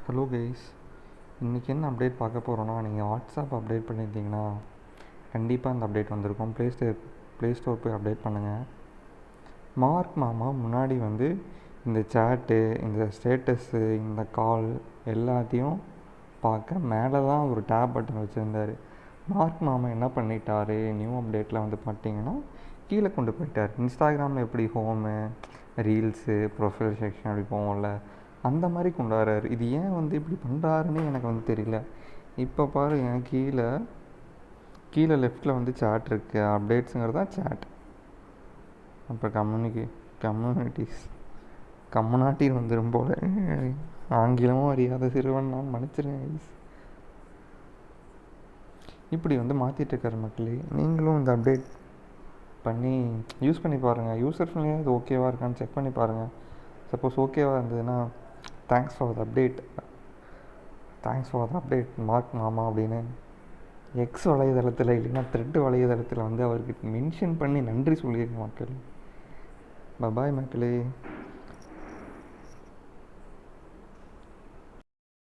Hello guys, இன்றைக்கி என்ன update பார்க்க போகிறோன்னா, நீங்கள் வாட்ஸ்அப் அப்டேட் பண்ணியிருந்தீங்கன்னா கண்டிப்பாக அந்த அப்டேட் வந்திருக்கும். ப்ளே ஸ்டோர் போய் அப்டேட் பண்ணுங்கள். மார்க் மாமா முன்னாடி இந்த சேட்டு, இந்த ஸ்டேட்டஸு, இந்த கால் எல்லாத்தையும் பார்க்க மேலே தான் ஒரு டேப் பட்டன் வச்சுருந்தார். மார்க் மாமா என்ன பண்ணிட்டார், நியூ அப்டேட்டில் பார்த்தீங்கன்னா கீழே கொண்டு போயிட்டார். இன்ஸ்டாகிராமில் எப்படி ஹோமு, ரீல்ஸு, ப்ரொஃபைல் செக்ஷன் அப்படி போவோம்ல, அந்த மாதிரி கொண்டு வர்றாரு. இது ஏன் இப்படி பண்ணுறாருன்னு எனக்கு தெரியல. இப்போ பாருங்க, கீழே லெஃப்ட்டில் சேட் இருக்குது. அப்டேட்ஸுங்கிறது தான் சேட். அப்புறம் கம்யூனிட்டிஸ் வந்துடும் போல். ஆங்கிலமும் அறியாத சிறுவன் நான், மன்னிச்சிருங்க. இப்படி மாற்றிட்டுருக்காரு மக்களே. நீங்களும் இந்த அப்டேட் பண்ணி யூஸ் பண்ணி பாருங்கள். யூசர் ஃப்ரெண்ட்லியாக இது ஓகேவாக இருக்கான்னு செக் பண்ணி பாருங்கள். சப்போஸ் ஓகேவாக இருந்ததுன்னா thanks for the update mark மாமா அப்படின்னு எக்ஸ் வலைதளத்தில் இல்லைன்னா த்ரெட் வலைதளத்தில் அவருக்கு மென்ஷன் பண்ணி நன்றி சொல்லியிருக்க மக்கள். பாய் மக்களே.